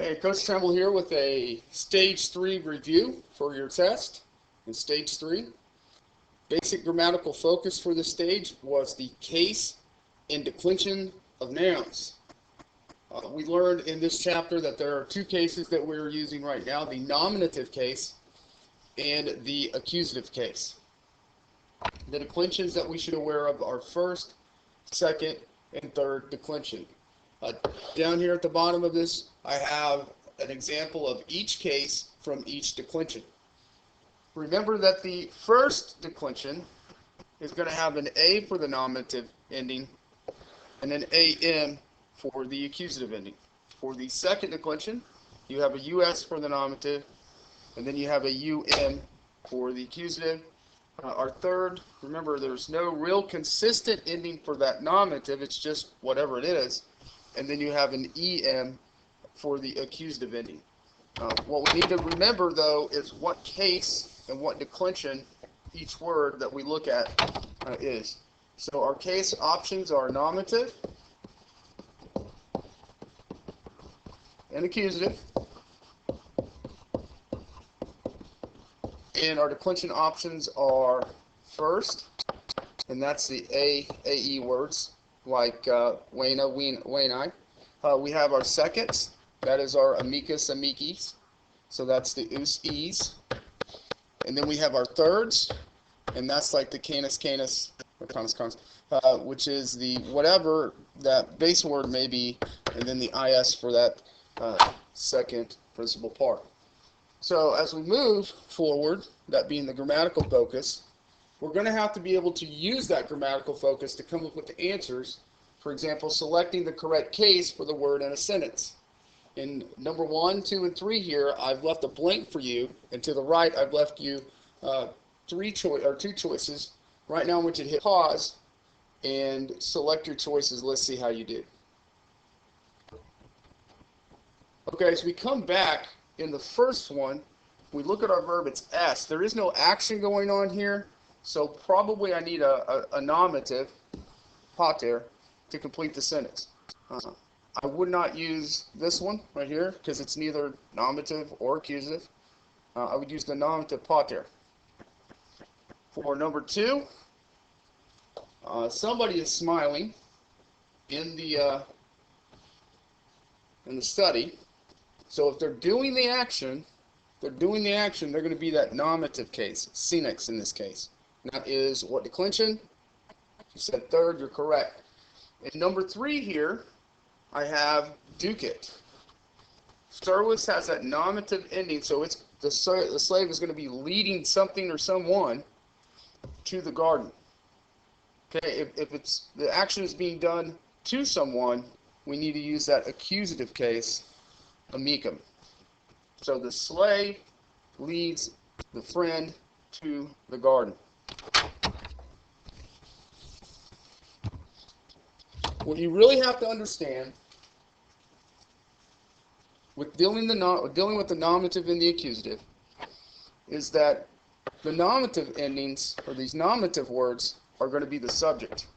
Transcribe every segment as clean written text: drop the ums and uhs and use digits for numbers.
Hey, Coach Tremble here with a Stage 3 review for your test. In Stage 3, basic grammatical focus for this stage was the case and declension of nouns. We learned in this chapter that there are two cases that we're using right now, the nominative case and the accusative case. The declensions that we should be aware of are first, second, and third declension. Down here at the bottom of this, I have an example of each case from each declension. Remember that the first declension is going to have an A for the nominative ending and an AM for the accusative ending. For the second declension, you have a US for the nominative, and then you have a UM for the accusative. Our third, remember there's no real consistent ending for that nominative, it's just whatever it is. And then you have an EM for the accusative ending. What we need to remember, though, is what case and what declension each word that we look at is. So our case options are nominative and accusative. And our declension options are first, and that's the AE words, like wena, wenai. We have our seconds, that is our amicus, amicis, so that's the us, es. And then we have our thirds, and that's like the canis, canis, or conus, conus, which is the whatever that base word may be, and then the is for that second principal part. So as we move forward, that being the grammatical focus, we're going to have to be able to use that grammatical focus to come up with the answers. For example, selecting the correct case for the word in a sentence. In number 1, 2, and 3 here, I've left a blank for you, and to the right, I've left you two choices. Right now, I want you to hit pause and select your choices. Let's see how you do. Okay, as we come back in the first one, we look at our verb. It's S. There is no action going on here. So probably I need a nominative, pater, to complete the sentence. I would not use this one right here because it's neither nominative or accusative. I would use the nominative pater. For number 2, somebody is smiling in the study. So if they're doing the action, they're going to be that nominative case, senex in this case. And that is what declension? You said third, you're correct. In number 3 here, I have ducat. Servus has that nominative ending, so it's the slave is going to be leading something or someone to the garden. Okay, if it's the action is being done to someone, we need to use that accusative case, amicum. So the slave leads the friend to the garden. What you really have to understand with dealing with the nominative and the accusative is that the nominative endings, or these nominative words, are going to be the subject.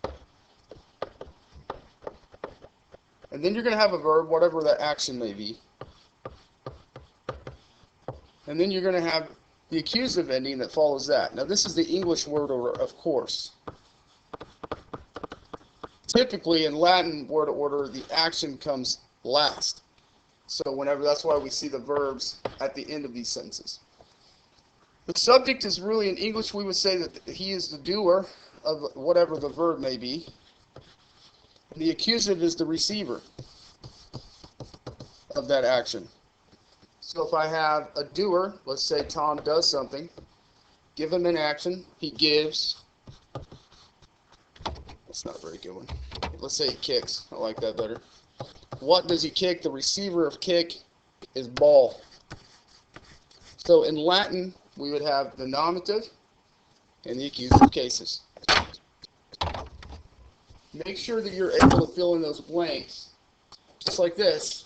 And then you're going to have a verb, whatever that action may be. And then you're going to have the accusative ending that follows that. Now this is the English word order, of course. Typically in Latin word order, the action comes last. So that's why we see the verbs at the end of these sentences. The subject is really, in English, we would say that he is the doer of whatever the verb may be. And the accusative is the receiver of that action. So if I have a doer, let's say Tom does something, give him an action, he gives. That's not a very good one. Let's say he kicks. I like that better. What does he kick? The receiver of kick is ball. So in Latin, we would have the nominative and the accusative cases. Make sure that you're able to fill in those blanks, just like this,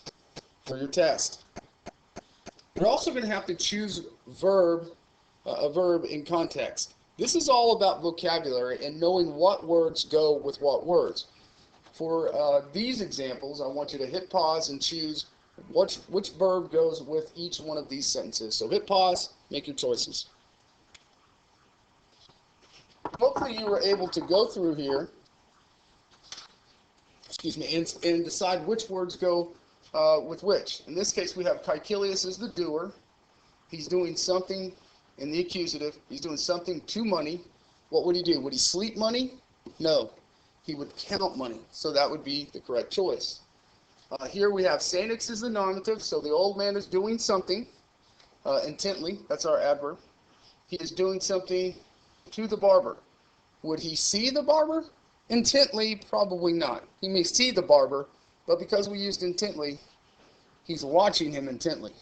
for your test. You're also going to have to choose a verb in context. This is all about vocabulary and knowing what words go with what words. For these examples, I want you to hit pause and choose Which verb goes with each one of these sentences? So hit pause, make your choices. Hopefully you were able to go through here, excuse me, and decide which words go with which. In this case, we have Caecilius is the doer. He's doing something in the accusative. He's doing something to money. What would he do? Would he sleep money? No. He would count money. So that would be the correct choice. Here we have Sanix is the nominative. So the old man is doing something intently. That's our adverb. He is doing something to the barber. Would he see the barber? Intently, probably not. He may see the barber, but because we used intently, he's watching him intently.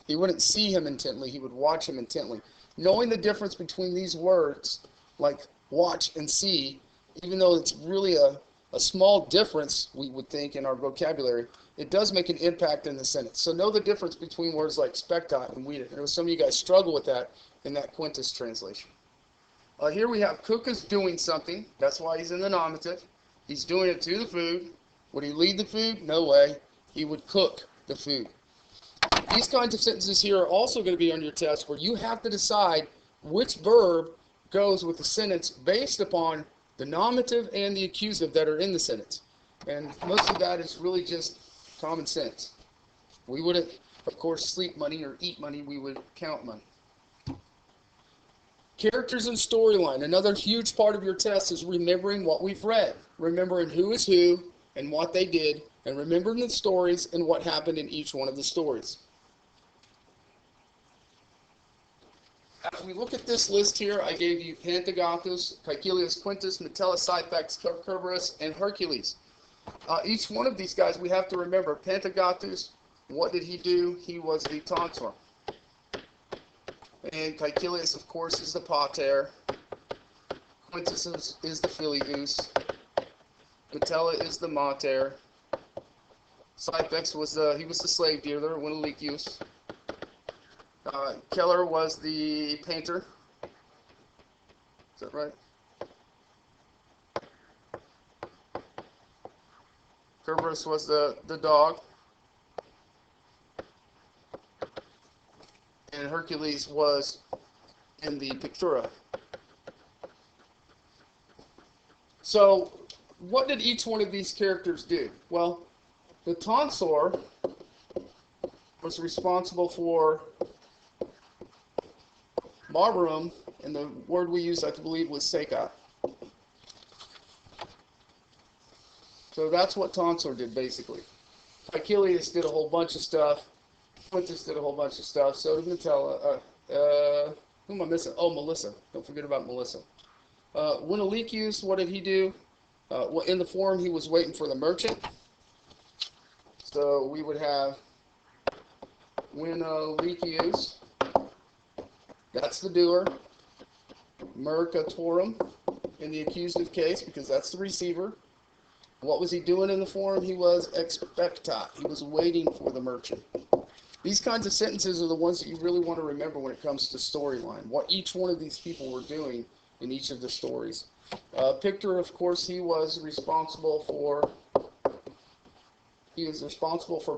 He wouldn't see him intently, he would watch him intently. Knowing the difference between these words, like watch and see, even though it's really a small difference, we would think, in our vocabulary, it does make an impact in the sentence. So know the difference between words like spectat and weeded. I know some of you guys struggle with that in that Quintus translation. Here we have cook is doing something. That's why he's in the nominative. He's doing it to the food. Would he lead the food? No way. He would cook the food. These kinds of sentences here are also going to be on your test where you have to decide which verb goes with the sentence based upon the nominative and the accusative that are in the sentence. And most of that is really just common sense. We wouldn't, of course, sleep money or eat money. We would count money. Characters and storyline. Another huge part of your test is remembering what we've read. Remembering who is who and what they did, and remembering the stories and what happened in each one of the stories. As we look at this list here, I gave you Pantagathus, Caecilius, Quintus, Metellus, Syphax, Cerberus, and Hercules. Each one of these guys we have to remember. Pantagathus, what did he do? He was the tonsor. And Caecilius, of course, is the pater. Quintus is the filius. Metella is the mater. Syphax was the slave dealer, Winelicius. Keller was the painter. Is that right? Cerberus was the dog. And Hercules was in the pictura. So, what did each one of these characters do? Well, the tonsor was responsible for barbarum, and the word we used, I believe, was seca. So that's what tonsor did, basically. Caecilius did a whole bunch of stuff. Quintus did a whole bunch of stuff. So did Metella. Who am I missing? Oh, Melissa. Don't forget about Melissa. Winelicius, what did he do? Well, in the forum, he was waiting for the merchant. So we would have Winelicius. That's the doer. Mercatorum in the accusative case, because that's the receiver. What was he doing in the forum? He was expectat. He was waiting for the merchant. These kinds of sentences are the ones that you really want to remember when it comes to storyline. What each one of these people were doing in each of the stories. Pictor, of course, he was responsible for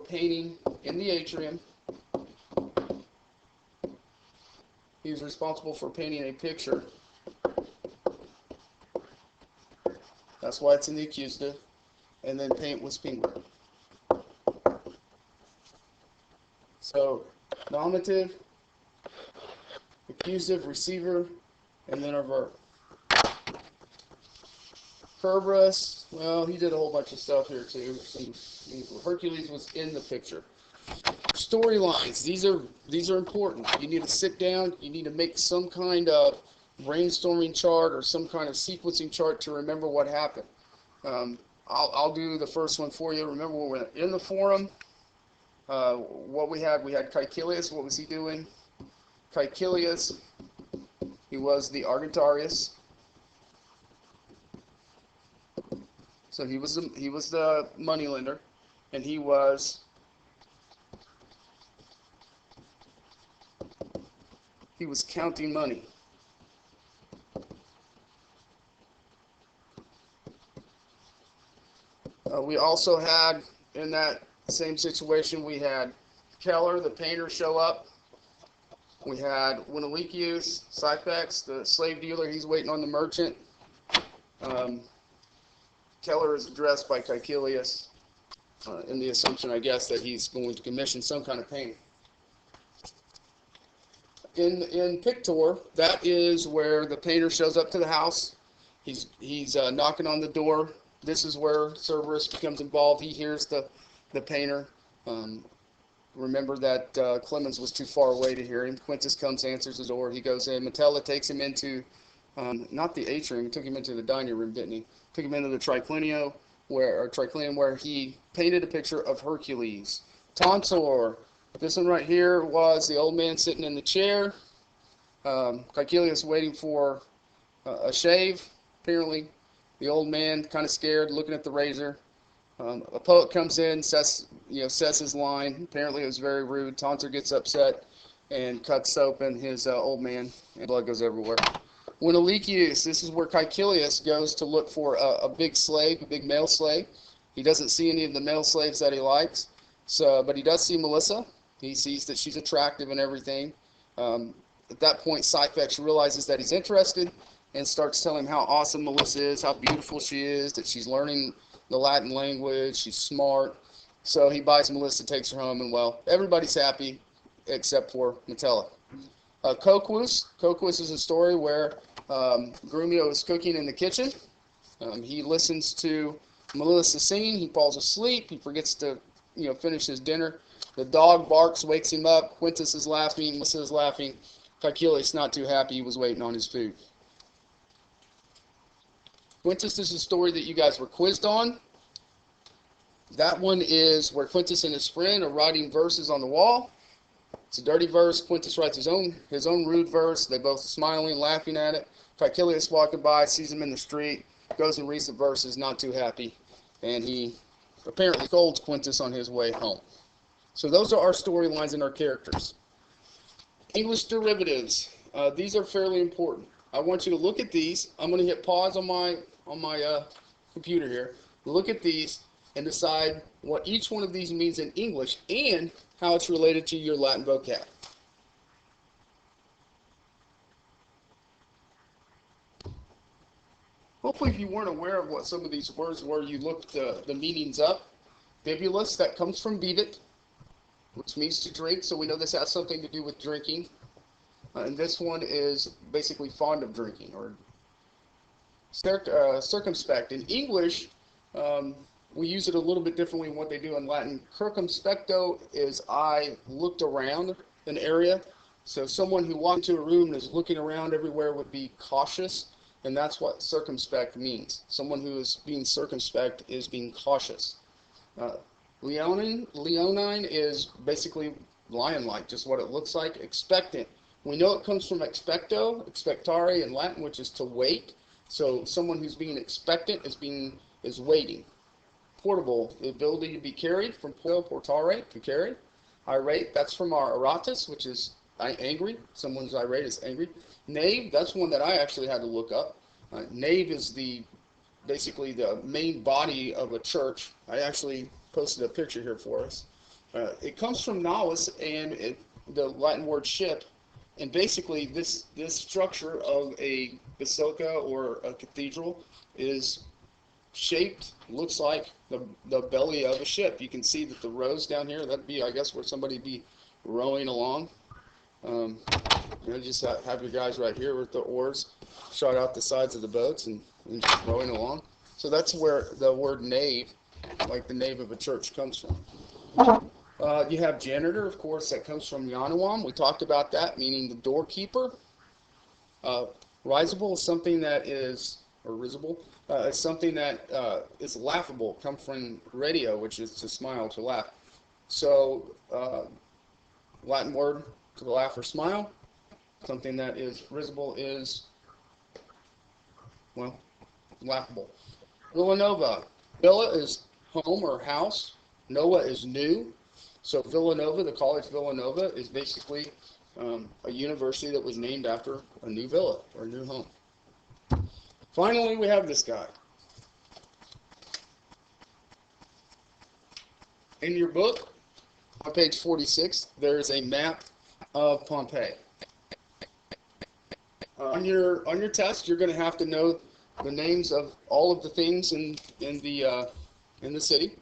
painting in the atrium. He was responsible for painting a picture. That's why it's in the accusative. And then paint was penguin. So, nominative, accusative, receiver, and then our verb. Cerberus, well, he did a whole bunch of stuff here too. Hercules was in the picture. Storylines, these are important. You need to sit down, you need to make some kind of brainstorming chart or some kind of sequencing chart to remember what happened. I'll do the first one for you. Remember, when we were in the forum, what we had Caecilius. What was he doing? Caecilius, he was the Argentarius. So he was the moneylender, and he was counting money. We also had in that Same situation. We had Keller, the painter, show up. We had Winalikius, Syphax, the slave dealer. He's waiting on the merchant. Keller is addressed by Caecilius in the assumption, I guess, that he's going to commission some kind of painting. In Pictor, that is where the painter shows up to the house. He's knocking on the door. This is where Cerberus becomes involved. He hears the painter. Remember that Clemens was too far away to hear him. Quintus comes, answers the door. He goes in. Metella takes him into, not the atrium, he took him into the dining room, didn't he? Took him into the triclinium where he painted a picture of Hercules. Tonsor, this one right here was the old man sitting in the chair. Caecilius waiting for a shave, apparently. The old man kind of scared, looking at the razor. A poet comes in, says his line. Apparently it was very rude. Tonsor gets upset and cuts open his old man, and blood goes everywhere. Winalikius, this is where Caecilius goes to look for a big slave, a big male slave. He doesn't see any of the male slaves that he likes, but he does see Melissa. He sees that she's attractive and everything. At that point, Syphax realizes that he's interested and starts telling him how awesome Melissa is, how beautiful she is, that she's learning the Latin language, she's smart. So he buys Melissa, takes her home, and well, everybody's happy except for Metella. Coquus is a story where Grumio is cooking in the kitchen. He listens to Melissa singing. He falls asleep. He forgets to finish his dinner. The dog barks, wakes him up. Quintus is laughing. Melissa is laughing. Caecilius not too happy. He was waiting on his food. Quintus is a story that you guys were quizzed on. That one is where Quintus and his friend are writing verses on the wall. It's a dirty verse. Quintus writes his own rude verse. They both smiling, laughing at it. Caecilius walking by, sees him in the street, goes and reads the verses, not too happy, and he apparently scolds Quintus on his way home. So those are our storylines and our characters. English derivatives. These are fairly important. I want you to look at these. I'm going to hit pause on my computer here. Look at these and decide what each one of these means in English and how it's related to your Latin vocab. Hopefully, if you weren't aware of what some of these words were, you looked the meanings up. Bibulus, that comes from bibit, which means to drink, so we know this has something to do with drinking. And this one is basically fond of drinking, or circumspect. In English, we use it a little bit differently than what they do in Latin. Circumspecto is I looked around an area. So someone who walks into a room and is looking around everywhere would be cautious, and that's what circumspect means. Someone who is being circumspect is being cautious. Leonine is basically lion-like, just what it looks like. Expectant. We know it comes from expecto, expectare in Latin, which is to wait. So someone who's being expectant is waiting. Portable, the ability to be carried, from portare, to carry. Irate, that's from our iratus, which is angry. Someone's irate is angry. Nave, that's one that I actually had to look up. Nave is basically the main body of a church. I actually posted a picture here for us. It comes from navis and the Latin word ship. And basically, this structure of a basilica or a cathedral is shaped, looks like the belly of a ship. You can see that the rows down here, that'd be, I guess, where somebody would be rowing along. Just have your guys right here with the oars shot out the sides of the boats and just rowing along. So that's where the word nave, like the nave of a church, comes from. You have janitor, of course, that comes from Yanuam. We talked about that, meaning the doorkeeper. Risible is something that is, or risible, is something that is laughable. Comes from radio, which is to smile, to laugh. So, Latin word to laugh or smile. Something that is risible is, well, laughable. Villanova. Villa is home or house. Nova is new. So Villanova, the College Villanova, is basically a university that was named after a new villa or a new home. Finally, we have this guy. In your book, on page 46, there is a map of Pompeii. On your test, you're going to have to know the names of all of the things in the city.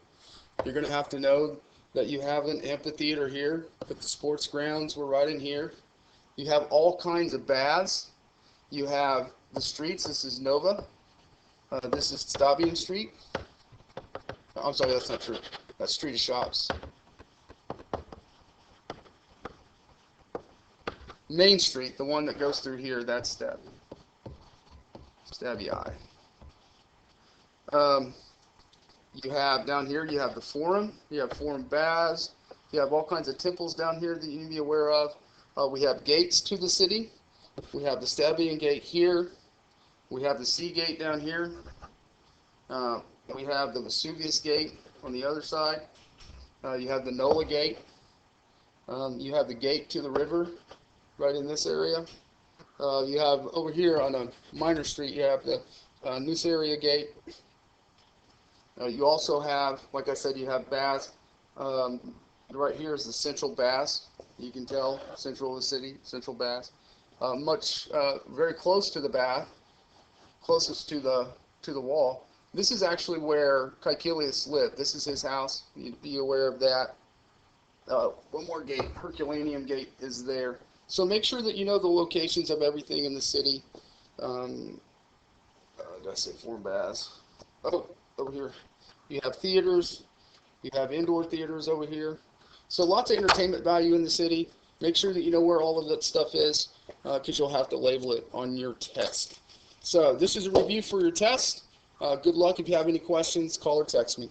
You're going to have to know that you have an amphitheater here, but the sports grounds were right in here. You have all kinds of baths. You have the streets. This is Nova. This is Stabian Street. I'm sorry, that's not true. That's Street of Shops. Main Street, the one that goes through here, that's Stabii. You have down here, you have the Forum. You have Forum Baths. You have all kinds of temples down here that you need to be aware of. We have gates to the city. We have the Stabian Gate here. We have the Sea Gate down here. We have the Vesuvius Gate on the other side. You have the Nola Gate. You have the gate to the river right in this area. You have over here on a minor street, you have the Nuceria Gate. You also have, like I said, you have baths. Right here is the Central Baths. You can tell, central of the city, Central Baths. Very close to the bath, closest to the wall. This is actually where Caecilius lived. This is his house. You'd be aware of that. One more gate, Herculaneum Gate, is there. So make sure that you know the locations of everything in the city. Did I say Forum Baths? Oh, over here. You have theaters. You have indoor theaters over here. So lots of entertainment value in the city. Make sure that you know where all of that stuff is, because you'll have to label it on your test. So this is a review for your test. Good luck. If you have any questions, call or text me.